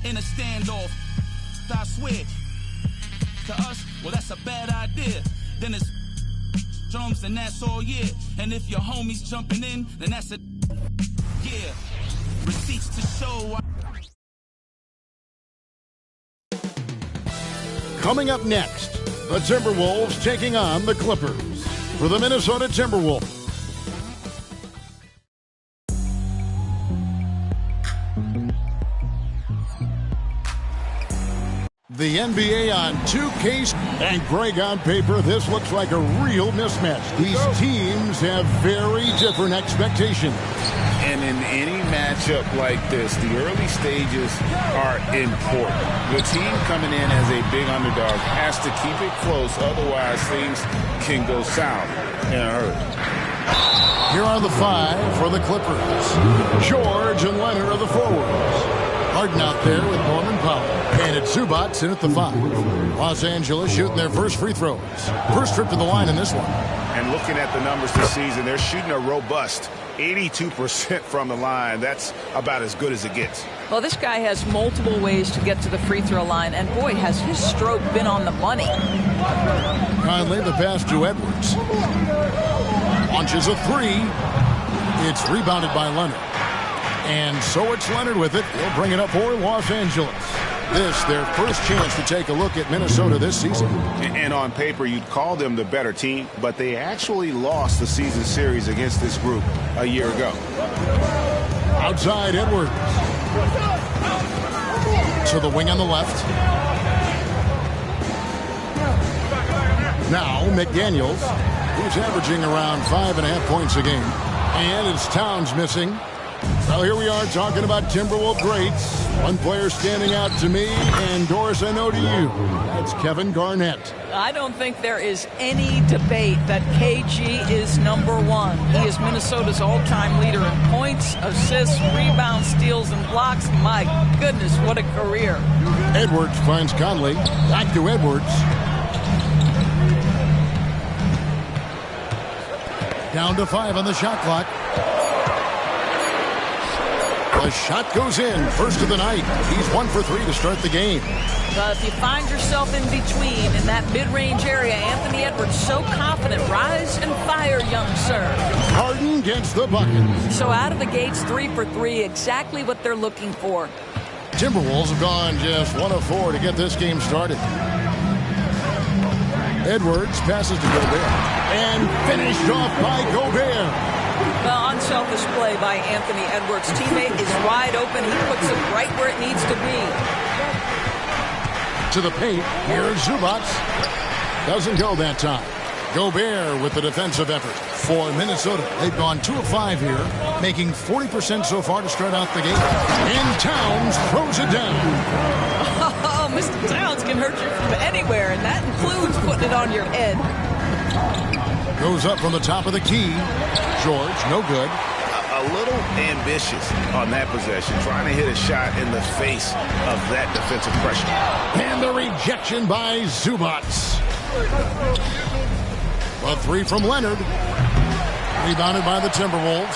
in a standoff. I swear. To us, well, that's a bad idea. Then it's drums and that's all, yeah. And if your homies jumping in, then that's a yeah. Receipts to show. Coming up next, the Timberwolves taking on the Clippers. For the Minnesota Timberwolves. The NBA on 2K and Greg on paper, this looks like a real mismatch. These teams have very different expectations. And in any matchup like this, the early stages are important. The team coming in as a big underdog has to keep it close, otherwise things can go south in a hurry. Here are the five for the Clippers. George and Leonard are the forwards. Harden out there with Norman Powell. And it's Zubac in at the 5. Los Angeles shooting their first free throws. First trip to the line in this one. And looking at the numbers this season, they're shooting a robust 82% from the line. That's about as good as it gets. Well, this guy has multiple ways to get to the free throw line, and boy, has his stroke been on the money. Conley, the pass to Edwards. Launches a 3. It's rebounded by Leonard. And so it's Leonard with it. He'll bring it up for Los Angeles. This, their first chance to take a look at Minnesota this season. And on paper, you'd call them the better team, but they actually lost the season series against this group a year ago. Outside Edwards. To the wing on the left. Now McDaniels, who's averaging around 5.5 points a game. And it's Towns missing. Well, here we are talking about Timberwolves greats. One player standing out to me, and Doris, I know to you. That's Kevin Garnett. I don't think there is any debate that KG is number one. He is Minnesota's all-time leader in points, assists, rebounds, steals, and blocks. My goodness, what a career. Edwards finds Conley. Back to Edwards. Down to 5 on the shot clock. The shot goes in, first of the night. He's 1 for 3 to start the game. If you find yourself in between in that mid-range area, Anthony Edwards so confident. Rise and fire, young sir. Harden gets the bucket. So out of the gates, 3 for 3, exactly what they're looking for. Timberwolves have gone just 1 of 4 to get this game started. Edwards passes to Gobert. And finished off by Gobert. Well, unselfish play by Anthony Edwards. Teammate is wide open. He puts it right where it needs to be. To the paint. Here's Zubac. Doesn't go that time. Gobert with the defensive effort for Minnesota. They've gone 2 of 5 here, making 40% so far to start out the game. And Towns throws it down. Oh, Mr. Towns can hurt you from anywhere, and that includes putting it on your head. Goes up from the top of the key. George, no good. A little ambitious on that possession, trying to hit a shot in the face of that defensive pressure. And the rejection by Zubac. A 3 from Leonard. Rebounded by the Timberwolves.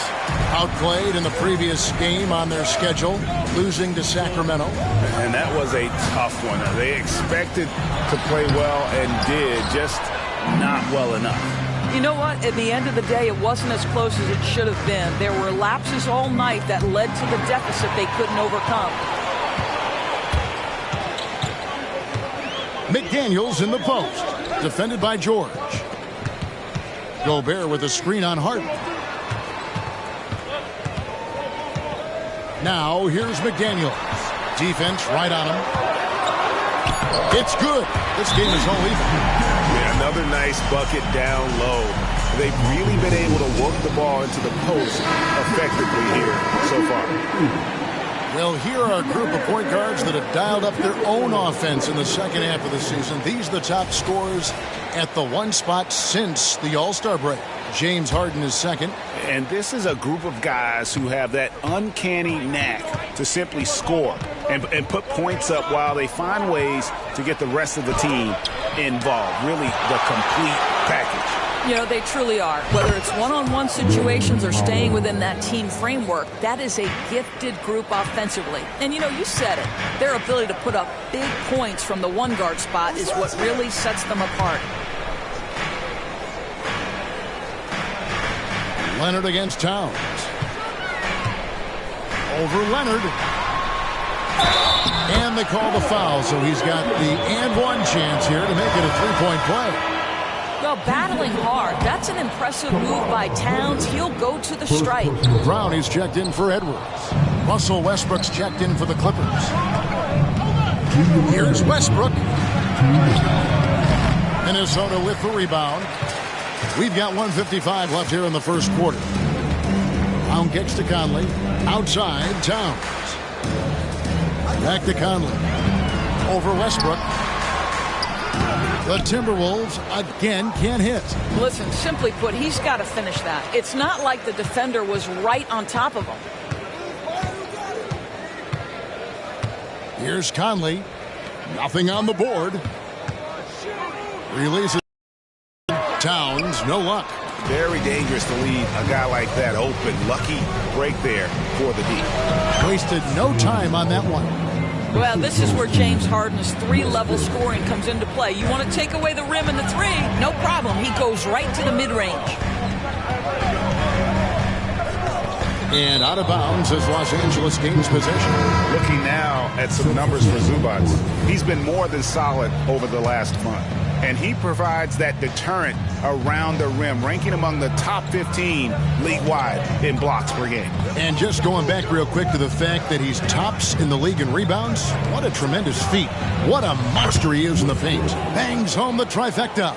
Outplayed in the previous game on their schedule, losing to Sacramento. And that was a tough one. They expected to play well and did, just not well enough. You know what? At the end of the day, it wasn't as close as it should have been. There were lapses all night that led to the deficit they couldn't overcome. McDaniels in the post. Defended by George. Gobert with a screen on Harden. Now, here's McDaniels. Defense right on him. It's good. This game is all even. Yeah, another nice bucket down low. They've really been able to work the ball into the post effectively here so far. Well, here are a group of point guards that have dialed up their own offense in the second half of the season. These are the top scorers at the one spot since the All-Star break. James Harden is second. And this is a group of guys who have that uncanny knack to simply score and put points up while they find ways to get the rest of the team involved. Really the complete package. You know, they truly are. Whether it's one-on-one situations or staying within that team framework, that is a gifted group offensively. And, you know, you said it. Their ability to put up big points from the one guard spot is what really sets them apart. Leonard against Towns. Over Leonard. And they call the foul, so he's got the and one chance here to make it a three-point play. Well, battling hard. That's an impressive move by Towns. He'll go to the stripe. Brown is checked in for Edwards. Russell Westbrook's checked in for the Clippers. Here's Westbrook. Minnesota with the rebound. We've got 1:55 left here in the first quarter. Brown kicks to Conley. Outside, Towns. Back to Conley. Over Westbrook. The Timberwolves again can't hit. Listen, simply put, he's got to finish that. It's not like the defender was right on top of him. Here's Conley. Nothing on the board. Releases Towns. No luck. Very dangerous to leave a guy like that open. Lucky break there for the D. Wasted no time on that one. Well, this is where James Harden's three-level scoring comes into play. You want to take away the rim and the three? No problem. He goes right to the mid-range. And out of bounds as Los Angeles gains possession. Looking now at some numbers for Zubac. He's been more than solid over the last month. And he provides that deterrent around the rim, ranking among the top 15 league-wide in blocks per game. And just going back real quick to the fact that he's tops in the league in rebounds, what a tremendous feat. What a monster he is in the paint. Bangs home the trifecta.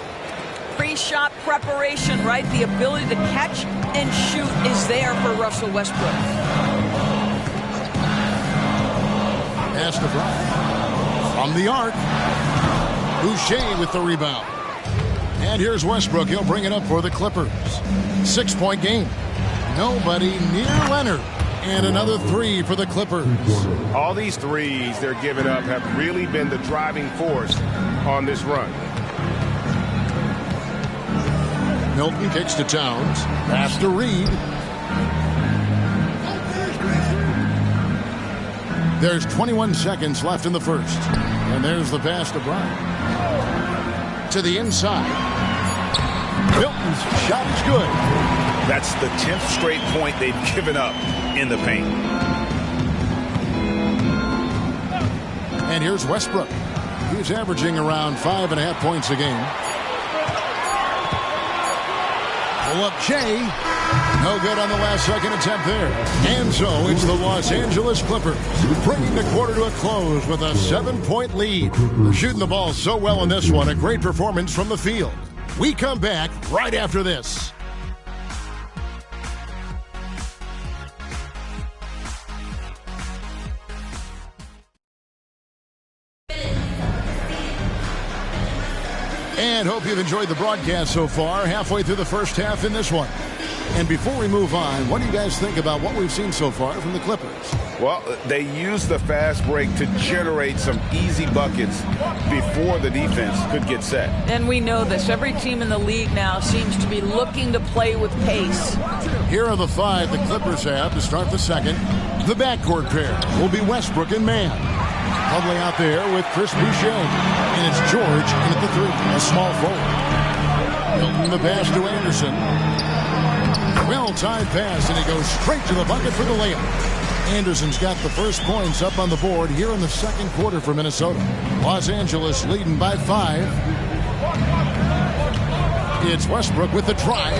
Pre-shot preparation, right? The ability to catch and shoot is there for Russell Westbrook. Pass to Brown. From the arc. Boucher with the rebound. And here's Westbrook. He'll bring it up for the Clippers. 6-point game. Nobody near Leonard. And another three for the Clippers. All these threes they're giving up have really been the driving force on this run. Milton kicks to Towns. Pass to Reed. There's 21 seconds left in the first. And there's the pass to Brown. To the inside. Milton's shot is good. That's the 10th straight point they've given up in the paint. And here's Westbrook. He's averaging around 5.5 points a game. Pull up Jay. No good on the last second attempt there. And so it's the Los Angeles Clippers bringing the quarter to a close with a 7-point lead. They're shooting the ball so well in this one. A great performance from the field. We come back right after this. And hope you've enjoyed the broadcast so far. Halfway through the first half in this one. And before we move on, what do you guys think about what we've seen so far from the Clippers? Well, they used the fast break to generate some easy buckets before the defense could get set. And we know this. Every team in the league now seems to be looking to play with pace. Here are the five the Clippers have to start the second. The backcourt pair will be Westbrook and Mann. Lovely out there with Chris Boucher. And it's George in at the three, a small forward. Milton the pass to Anderson. Well-timed pass, and he goes straight to the bucket for the layup. Anderson's got the first points up on the board here in the second quarter for Minnesota. Los Angeles leading by 5. It's Westbrook with the drive.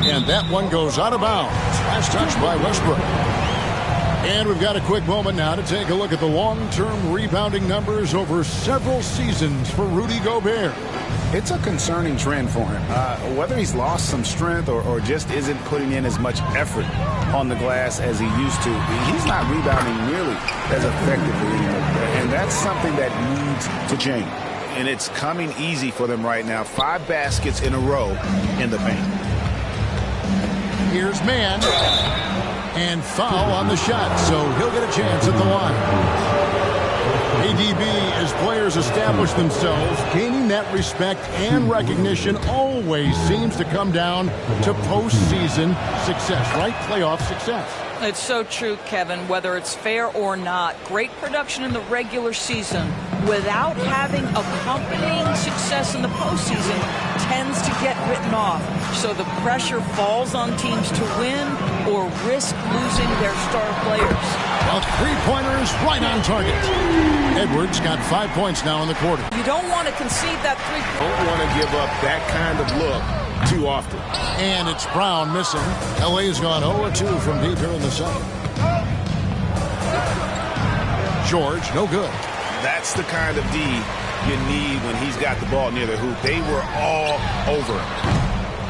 And that one goes out of bounds. Last touch by Westbrook. And we've got a quick moment now to take a look at the long-term rebounding numbers over several seasons for Rudy Gobert. It's a concerning trend for him. Whether he's lost some strength or just isn't putting in as much effort on the glass as he used to, he's not rebounding nearly as effectively anymore. And that's something that needs to change. And it's coming easy for them right now. 5 baskets in a row in the paint. Here's Mann. And foul on the shot, so he'll get a chance at the line. ADB, as players establish themselves, gaining that respect and recognition always seems to come down to postseason success, right? Playoff success. It's so true, Kevin, whether it's fair or not. Great production in the regular season without having accompanying success in the postseason tends to get written off. So the pressure falls on teams to win or risk losing their star players. A three-pointer is right on target. Edwards got 5 points now in the quarter. You don't want to concede that three-pointer. Don't want to give up that kind of look too often. And it's Brown missing. LA's gone 0-2 from deep here in the second. George, no good. That's the kind of D you need when he's got the ball near the hoop. They were all over him.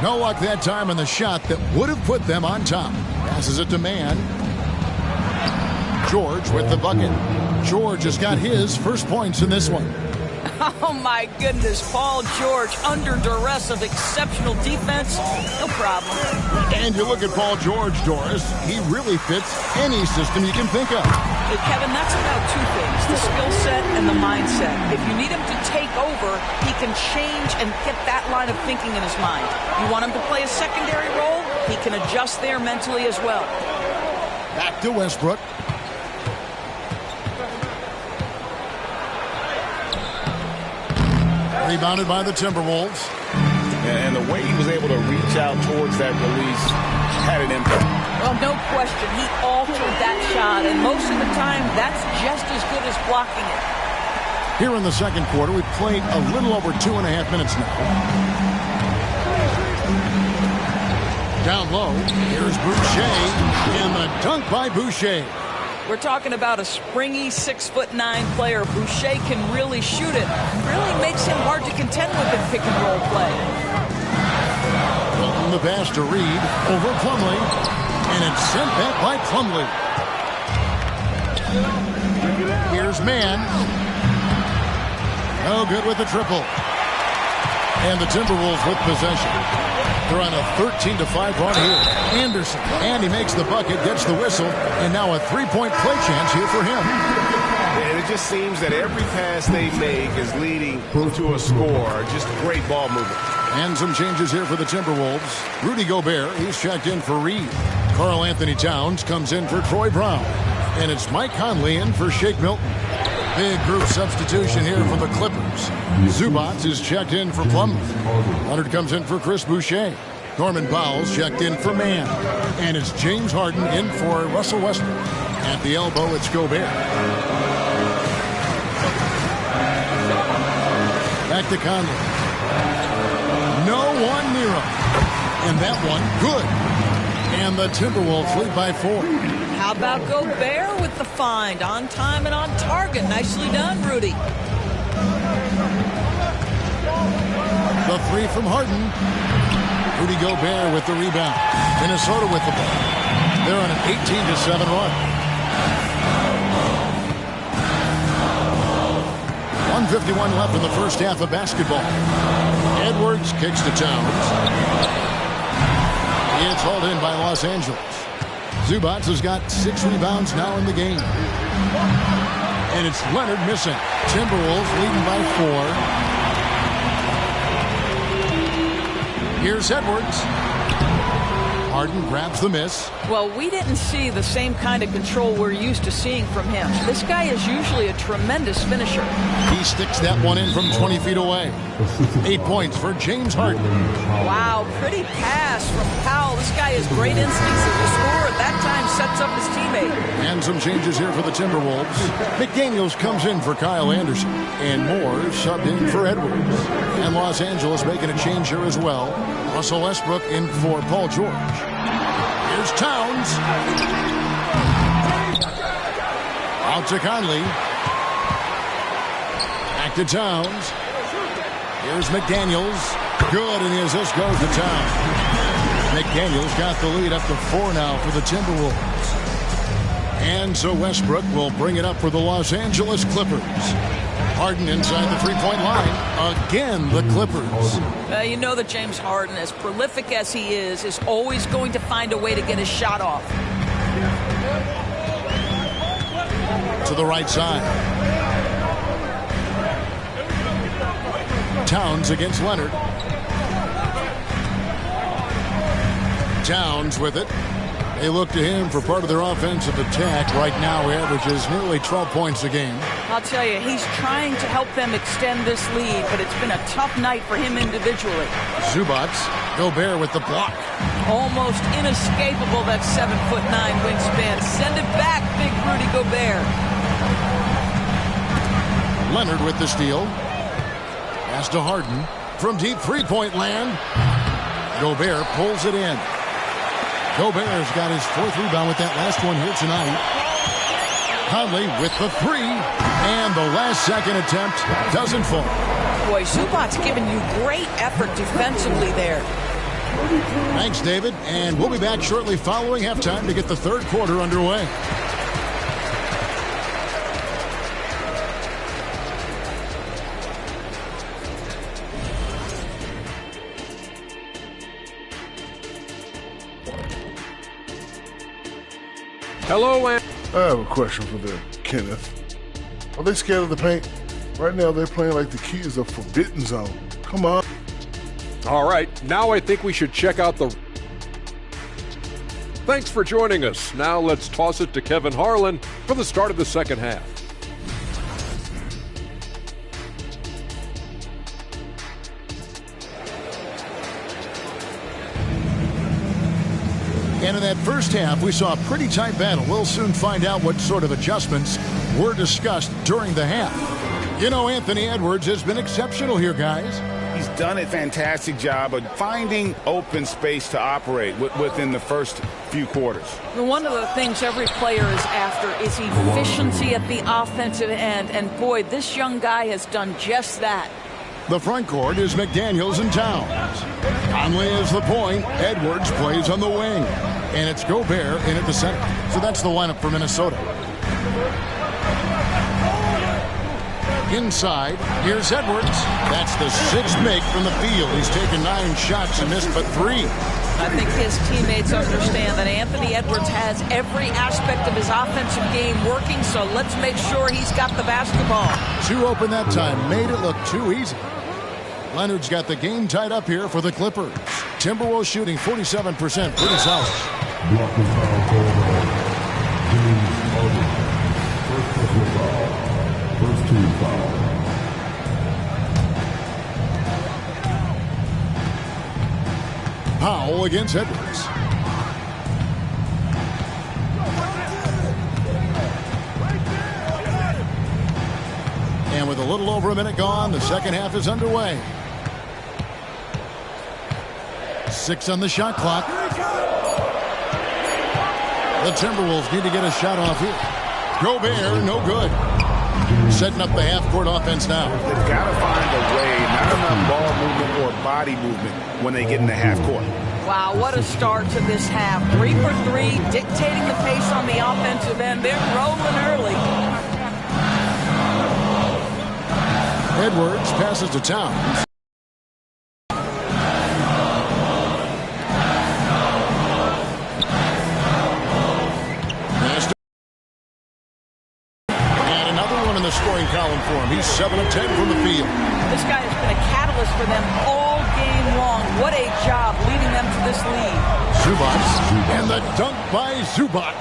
No luck that time on the shot that would have put them on top. Passes it to Mann. George with the bucket. George has got his first points in this one. Oh, my goodness. Paul George under duress of exceptional defense. No problem. And you look at Paul George, Doris. He really fits any system you can think of. Hey, Kevin, that's about two things, the skill set and the mindset. If you need him to take over, he can change and get that line of thinking in his mind. You want him to play a secondary role, he can adjust there mentally as well. Back to Westbrook. Rebounded by the Timberwolves. And the way he was able to reach out towards that release had an impact. Well, no question. He altered that shot, and most of the time, that's just as good as blocking it. Here in the second quarter, we've played a little over 2.5 minutes now. Down low, here's Boucher, and the dunk by Boucher. We're talking about a springy 6'9" player. Boucher can really shoot it. Really makes him hard to contend with in pick and roll play. Wilton the pass to Reed over Plumlee, and it's sent back by Plumlee. Here's Mann. No good with the triple. And the Timberwolves with possession. They're on a 13-5 run here. Anderson, and he makes the bucket, gets the whistle, and now a three-point play chance here for him. And it just seems that every pass they make is leading to a score. Just great ball movement. And some changes here for the Timberwolves. Rudy Gobert, he's checked in for Reed. Karl Anthony Towns comes in for Troy Brown. And it's Mike Conley in for Shake Milton. Big group substitution here for the Clippers. Zubac is checked in for Plumlee. Leonard comes in for Chris Boucher. Norman Powell's checked in for Mann. And it's James Harden in for Russell Westbrook. At the elbow, it's Gobert. Back to Conley. No one near him. And that one, good. And the Timberwolves lead by 4. How about Gobert with the find? On time and on target. Nicely done, Rudy. The three from Harden. Rudy Gobert with the rebound. Minnesota with the ball. They're on an 18-7 run. 1:51 left in the first half of basketball. Edwards kicks to Towns. It's hauled in by Los Angeles. Zubac has got 6 rebounds now in the game. And it's Leonard missing. Timberwolves leading by 4. Here's Edwards. Harden grabs the miss. Well, we didn't see the same kind of control we're used to seeing from him. This guy is usually a tremendous finisher. He sticks that one in from 20 feet away. 8 points for James Harden. Wow, pretty pass from Powell. This guy has great instincts as a scorer. At that time, sets up his teammate. And some changes here for the Timberwolves. McDaniels comes in for Kyle Anderson. And Moore subbed in for Edwards. And Los Angeles making a change here as well. Russell Westbrook in for Paul George. Here's Towns. Out to Conley. Back to Towns. Here's McDaniels. Good, and the assist goes to Towns. McDaniels got the lead up to 4 now for the Timberwolves. And so Westbrook will bring it up for the Los Angeles Clippers. Harden inside the three-point line. Again, the Clippers. You know that James Harden, as prolific as he is always going to find a way to get his shot off. To the right side. Towns against Leonard. Towns with it. They look to him for part of their offensive attack. Right now, he averages nearly 12 points a game. I'll tell you, he's trying to help them extend this lead, but it's been a tough night for him individually. Zubac, Gobert with the block. Almost inescapable, that 7'9" wingspan. Send it back, big Rudy Gobert. Leonard with the steal. Pass to Harden. From deep three-point land. Gobert pulls it in. Gobert's got his 4th rebound with that last one here tonight. Conley with the 3. And the last second attempt doesn't fall. Boy, Zubac's giving you great effort defensively there. Thanks, David. And we'll be back shortly following halftime to get the third quarter underway. Hello, Ann. I have a question for them, Kenneth. Are they scared of the paint? Right now, they're playing like the key is a forbidden zone. Come on. All right, now I think we should check out the... Thanks for joining us. Now let's toss it to Kevin Harlan for the start of the second half. And in that first half, we saw a pretty tight battle. We'll soon find out what sort of adjustments were discussed during the half. You know, Anthony Edwards has been exceptional here, guys. He's done a fantastic job of finding open space to operate within the first few quarters. One of the things every player is after is efficiency at the offensive end. And boy, this young guy has done just that. The front court is McDaniels and Towns. Conley is the point. Edwards plays on the wing. And it's Gobert in at the center. So that's the lineup for Minnesota. Inside, here's Edwards. That's the 6th make from the field. He's taken 9 shots and missed but 3. I think his teammates understand that Anthony Edwards has every aspect of his offensive game working, so let's make sure he's got the basketball. 2 open that time. Made it look too easy. Leonard's got the game tied up here for the Clippers. Timberwolves shooting 47%. Pretty solid. Blocking foul called on James Harden. First personal foul. First team foul. Powell against Edwards. And with a little over a minute gone, the second half is underway. 6 on the shot clock. The Timberwolves need to get a shot off here. Gobert, no good. Setting up the half-court offense now. They've got to find a way, not enough ball movement or body movement when they get in the half-court. Wow, what a start to this half. 3 for 3, dictating the pace on the offensive end. They're rolling early. Edwards passes to Towns. And another one in the scoring column for him. He's 7 of 10 from the field. This guy has been a catalyst for them all game long. What a job leading them to this lead. Zubac. And the dunk by Zubac.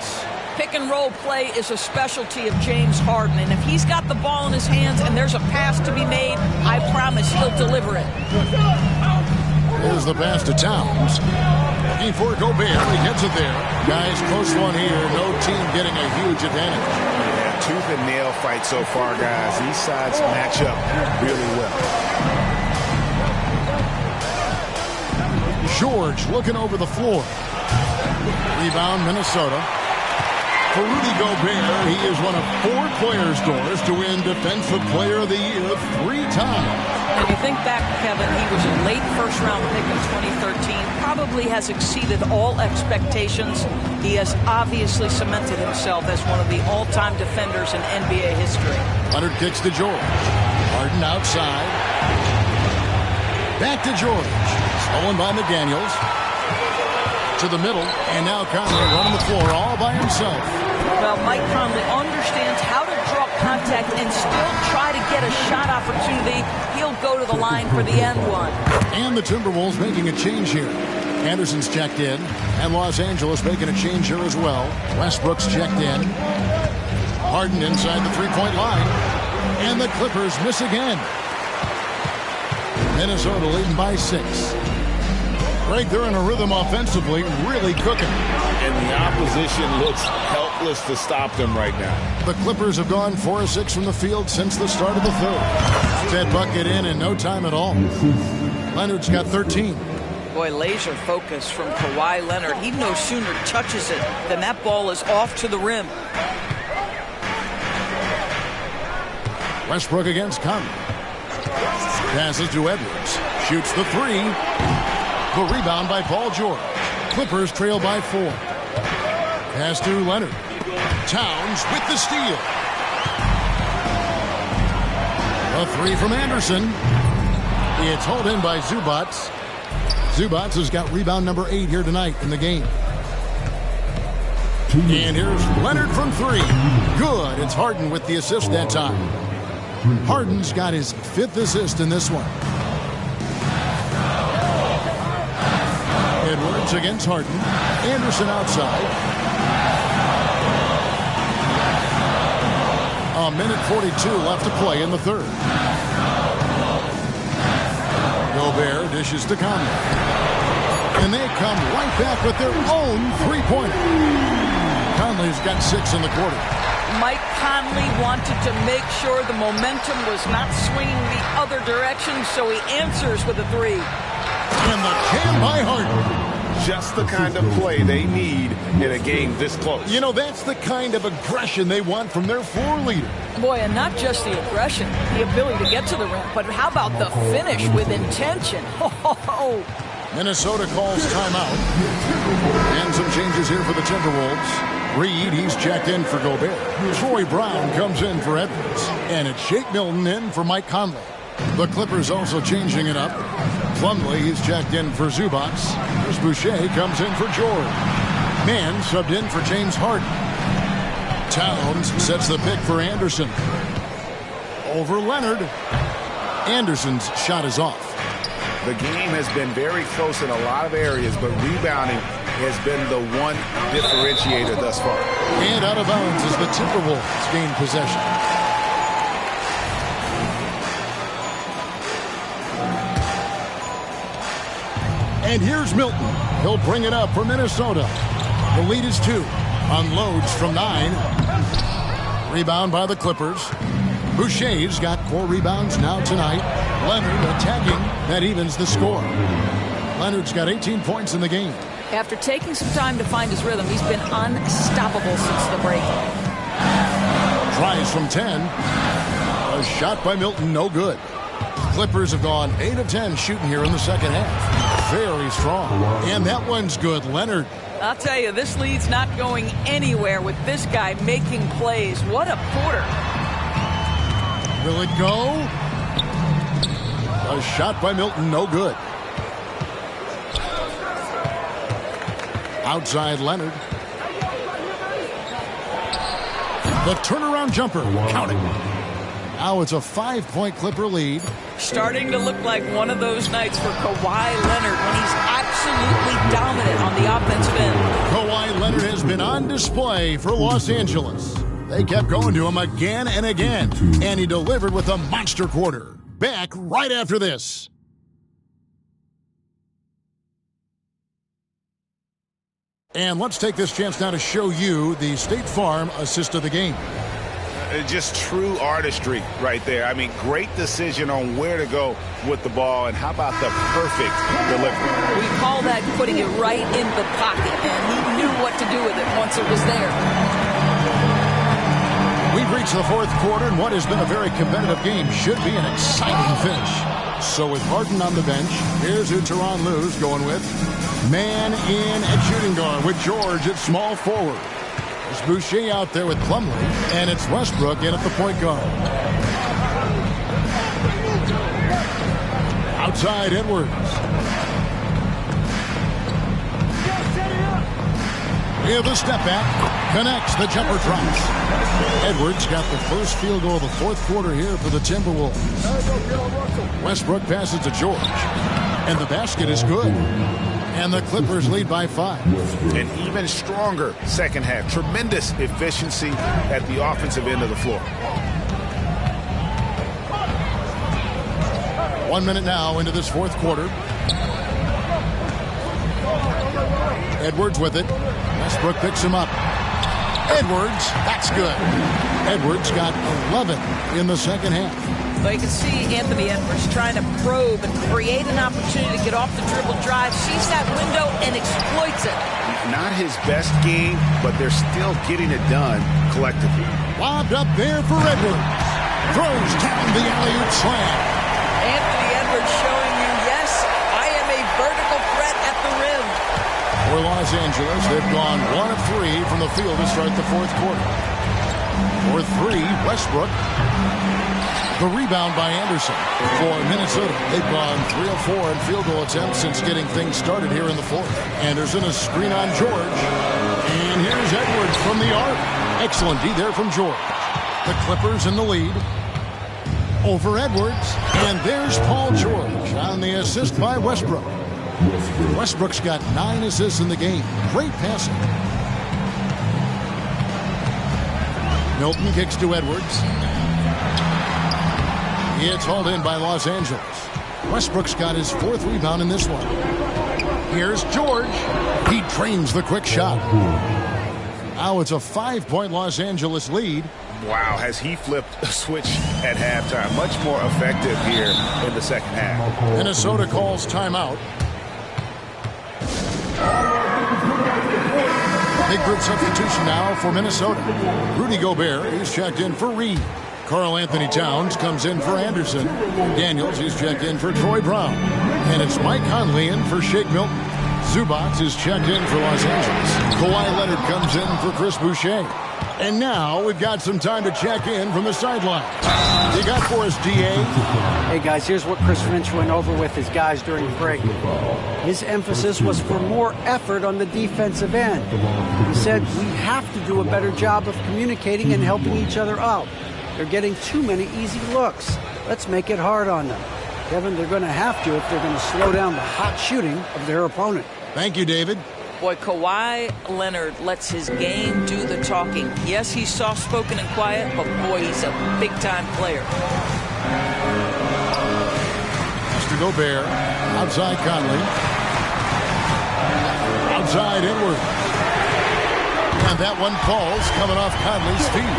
Pick and roll play is a specialty of James Harden, and if he's got the ball in his hands and there's a pass to be made, I promise he'll deliver it. Here's the pass to Towns. Looking for Gobert. He gets it there. Guys, close one here. No team getting a huge advantage. Yeah, tooth and nail fight so far, guys. These sides match up really well. George looking over the floor. Rebound, Minnesota. For Rudy Gobert, he is one of 4 players' doors to win Defensive Player of the Year 3 times. And you think back, Kevin, he was a late first-round pick in 2013, probably has exceeded all expectations. He has obviously cemented himself as one of the all-time defenders in NBA history. Leonard kicks to George. Harden outside. Back to George. Stolen by McDaniels. To the middle, and now Conley running the floor all by himself. Well, Mike Conley understands how to draw contact and still try to get get a shot opportunity, he'll go to the line for the end one. And the Timberwolves making a change here. Anderson's checked in, and Los Angeles making a change here as well. Westbrook's checked in. Harden inside the three-point line. And the Clippers miss again. Minnesota leading by 6. Greg, they're in a rhythm offensively, really cooking. And the opposition looks helpless to stop them right now. The Clippers have gone 4 of 6 from the field since the start of the third. That bucket in no time at all. Leonard's got 13. Boy, laser focus from Kawhi Leonard. He no sooner touches it than that ball is off to the rim. Westbrook against Conley. Passes to Edwards. Shoots the 3. The rebound by Paul George. Clippers trail by 4. Pass to Leonard. Towns with the steal. A 3 from Anderson. It's hauled in by Zubac. Zubac has got rebound number 8 here tonight in the game. And here's Leonard from 3. Good. It's Harden with the assist that time. Harden's got his 5th assist in this one. Edwards against Harden. Anderson outside. A minute 42 left to play in the third. Gobert dishes to Conley. And they come right back with their own three-pointer. Conley's got 6 in the quarter. Mike Conley wanted to make sure the momentum was not swinging the other direction, so he answers with a 3. And the jam by Harden. Just the kind of play they need in a game this close. You know, that's the kind of aggression they want from their floor leader. Boy, and not just the aggression, the ability to get to the rim, but how about the finish with intention? Minnesota calls timeout. And some changes here for the Timberwolves. Reed, he's checked in for Gobert. Troy Brown comes in for Edwards. And it's Shake Milton in for Mike Conley. The Clippers also changing it up. Plumlee, he's checked in for Zubac. Chris Boucher comes in for George. Mann subbed in for James Harden. Towns sets the pick for Anderson. Over Leonard. Anderson's shot is off. The game has been very close in a lot of areas, but rebounding has been the one differentiator thus far. And out of bounds as the Timberwolves gain possession. And here's Milton. He'll bring it up for Minnesota. The lead is 2. Unloads from 9. Rebound by the Clippers. Boucher's got 4 rebounds now tonight. Leonard attacking. That evens the score. Leonard's got 18 points in the game. After taking some time to find his rhythm, he's been unstoppable since the break. Tries from 10. A shot by Milton, no good. Clippers have gone 8 of 10 shooting here in the second half. Very strong. And that one's good. Leonard. I'll tell you, this lead's not going anywhere with this guy making plays. What a quarter. Will it go? A shot by Milton, no good. Outside Leonard. The turnaround jumper. Count it. Now it's a 5-point Clipper lead. Starting to look like one of those nights for Kawhi Leonard when he's absolutely dominant on the offensive end. Kawhi Leonard has been on display for Los Angeles. They kept going to him again and again, and he delivered with a monster quarter. Back right after this. And let's take this chance now to show you the State Farm assist of the game. Just true artistry right there. I mean, great decision on where to go with the ball, and how about the perfect delivery? We call that putting it right in the pocket, and he knew what to do with it once it was there. We've reached the fourth quarter, and what has been a very competitive game should be an exciting finish. So with Harden on the bench, here's who Tyronn Lue's going with. Man in at shooting guard with George at small forward. There's Boucher out there with Plumlee, and it's Westbrook in at the point guard. Outside Edwards. Yeah, the step back. Connects. The jumper drops. Edwards got the first field goal of the fourth quarter here for the Timberwolves. Westbrook passes to George. And the basket is good. And the Clippers lead by 5. An even stronger second half. Tremendous efficiency at the offensive end of the floor. 1 minute now into this fourth quarter. Edwards with it. Westbrook picks him up. Edwards, that's good. Edwards got 11 in the second half. So you can see Anthony Edwards trying to probe and create an opportunity to get off the dribble drive, sees that window and exploits it. Not his best game, but they're still getting it done collectively. Lobbed up there for Edwards. Throws down the alley-oop slam. Anthony Edwards showing you, yes, I am a vertical threat at the rim. For Los Angeles, they've gone 1 of 3 from the field to start the fourth quarter. For 3, Westbrook. The rebound by Anderson. For Minnesota, they've gone 3 of 4 in field goal attempts since getting things started here in the fourth. Anderson, a screen on George. And here's Edwards from the arc. Excellent D there from George. The Clippers in the lead. Over Edwards. And there's Paul George on the assist by Westbrook. Westbrook's got 9 assists in the game. Great passing. Milton kicks to Edwards. It's hauled in by Los Angeles. Westbrook's got his 4th rebound in this one. Here's George. He drains the quick shot. Now it's a 5-point Los Angeles lead. Wow, has he flipped a switch at halftime. Much more effective here in the second half. Minnesota calls timeout. Big group substitution now for Minnesota. Rudy Gobert, he's checked in for Reed. Karl Anthony Towns comes in for Anderson. Daniels, he's checked in for Troy Brown. And it's Mike Conley in for Shake Milton. Zubac is checked in for Los Angeles. Kawhi Leonard comes in for Chris Boucher. And now we've got some time to check in from the sideline. You got for us, DA? Hey, guys, here's what Chris Finch went over with his guys during the break. His emphasis was for more effort on the defensive end. He said, we have to do a better job of communicating and helping each other out. They're getting too many easy looks. Let's make it hard on them. Kevin, they're going to have to if they're going to slow down the hot shooting of their opponent. Thank you, David. Boy, Kawhi Leonard lets his game do the talking. Yes, he's soft-spoken and quiet, but boy, he's a big-time player. Mr. Gobert, outside Conley. Outside Edwards. And that one falls coming off Conley's feet.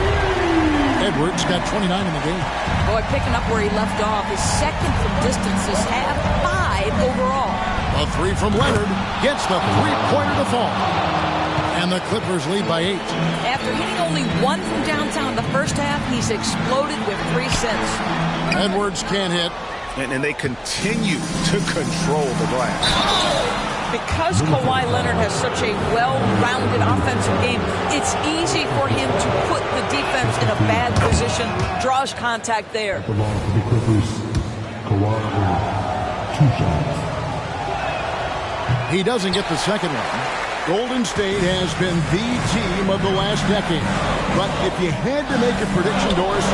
Edwards got 29 in the game. Boy, picking up where he left off. His second from distance this half, 5 overall. A 3 from Leonard gets the three-pointer to fall. And the Clippers lead by 8. After hitting only 1 from downtown the first half, he's exploded with 3 since. Edwards can't hit. And they continue to control the glass. Because Kawhi Leonard has such a well-rounded offensive game, it's easy for him to put the defense in a bad position, draws contact there. Belong to the Clippers. Kawhi Leonard, 2 shots. He doesn't get the second one. Golden State has been the team of the last decade. But if you had to make a prediction, Doris,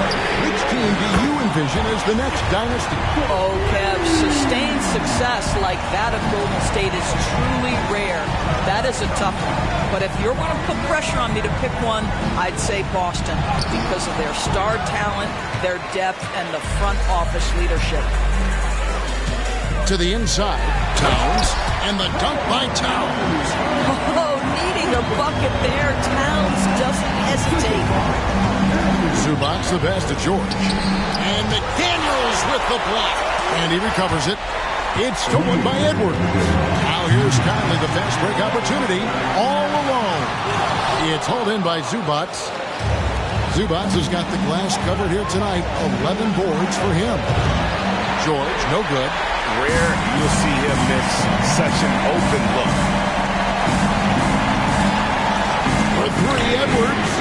which team do you envision as the next dynasty? Oh, Kev, sustained success like that of Golden State is truly rare. That is a tough one. But if you're going to put pressure on me to pick one, I'd say Boston because of their star talent, their depth, and the front office leadership. To the inside, Towns, and the dunk by Towns. Oh, needing a bucket there. Towns doesn't hesitate. Zubac the pass to George. And McDaniels with the block. And he recovers it. It's stolen by Edwards. Now here's Conley, the fast break opportunity. All alone. It's hauled in by Zubac. Zubac has got the glass covered here tonight. 11 boards for him. George, no good. Rare you'll see him miss such an open look. For 3, Edwards.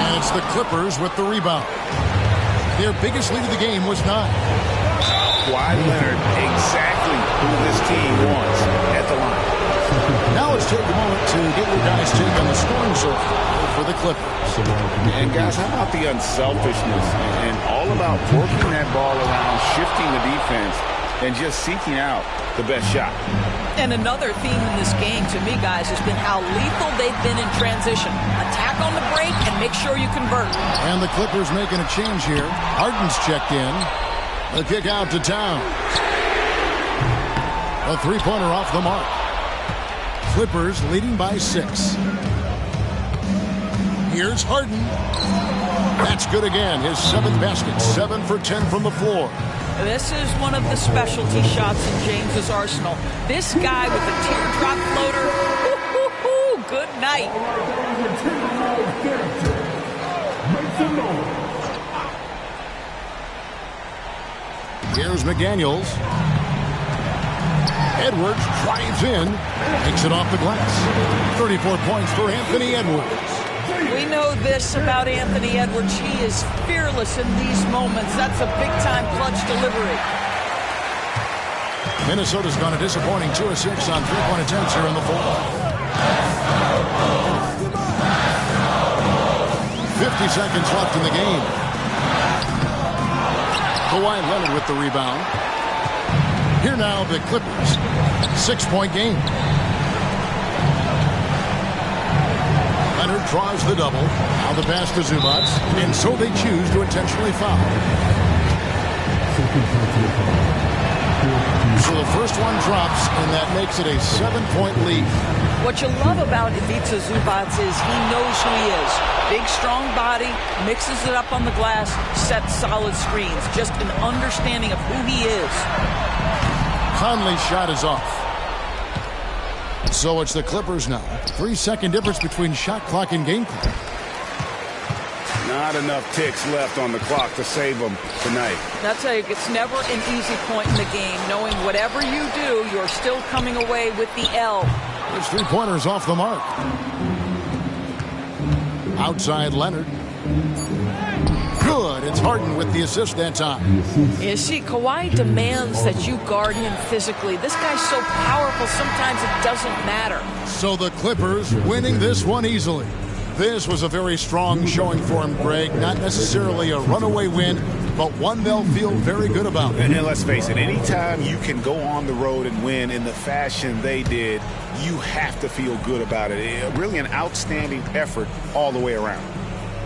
And it's the Clippers with the rebound. Their biggest lead of the game was 9. Kawhi Leonard, exactly who this team wants at the line. Now let's take a moment to get your guys' take on the scoring so far for the Clippers. And guys, how about the unselfishness and all about working that ball around, shifting the defense, and just seeking out the best shot. And another theme in this game to me, guys, has been how lethal they've been in transition. Attack on the break and make sure you convert. And the Clippers making a change here. Harden's checked in. The kick out to Towns. A three-pointer off the mark. Clippers leading by 6. Here's Harden. That's good again. His 7th basket. 7 for 10 from the floor. This is one of the specialty shots in James's arsenal. This guy with a teardrop floater. Good night. Here's McDaniels. Edwards drives in. Takes it off the glass. 34 points for Anthony Edwards. We know this about Anthony Edwards. He is fearless in these moments. That's a big-time clutch delivery. Minnesota's gone a disappointing 2 of 6 on three-point attempts here in the fourth. 50 seconds left in the game. Kawhi Leonard with the rebound. Here now the Clippers. 6-point game. Leonard draws the double. Now the pass to Zubac. And so they choose to intentionally foul. So the first one drops, and that makes it a 7-point lead. What you love about Ivica Zubac is he knows who he is. Big, strong body, mixes it up on the glass, sets solid screens. Just an understanding of who he is. Conley's shot is off. So it's the Clippers now. 3-second difference between shot clock and game clock. Not enough ticks left on the clock to save them tonight. I'll tell you, it's never an easy point in the game, knowing whatever you do, you're still coming away with the L. There's 3-pointers off the mark. Outside Leonard. Good. It's Harden with the assist that time. You see, Kawhi demands that you guard him physically. This guy's so powerful, sometimes it doesn't matter. So the Clippers winning this one easily. This was a very strong showing for him, Greg. Not necessarily a runaway win, but one they'll feel very good about. And let's face it, anytime you can go on the road and win in the fashion they did, you have to feel good about it. Really an outstanding effort all the way around.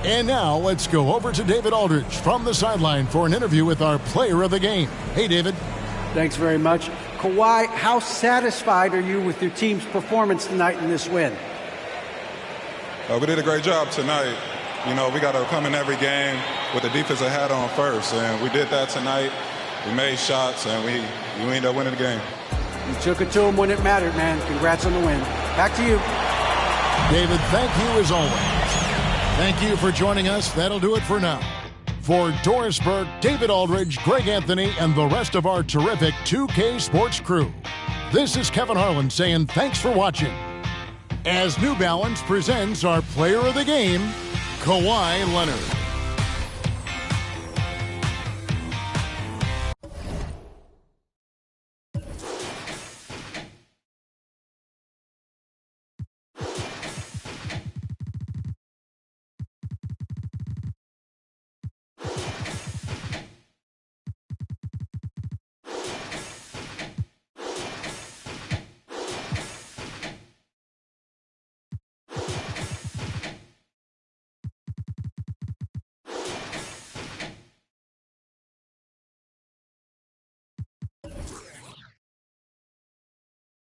And now let's go over to David Aldridge from the sideline for an interview with our player of the game. Hey, David. Thanks very much. Kawhi, how satisfied are you with your team's performance tonight in this win? We did a great job tonight. You know, we got to come in every game with the defensive hat on first, and we did that tonight. We made shots, and we ended up winning the game. You took it to them when it mattered, man. Congrats on the win. Back to you. David, thank you as always. Thank you for joining us. That'll do it for now. For Doris Burke, David Aldridge, Greg Anthony, and the rest of our terrific 2K Sports crew, this is Kevin Harlan saying thanks for watching. As New Balance presents our player of the game, Kawhi Leonard.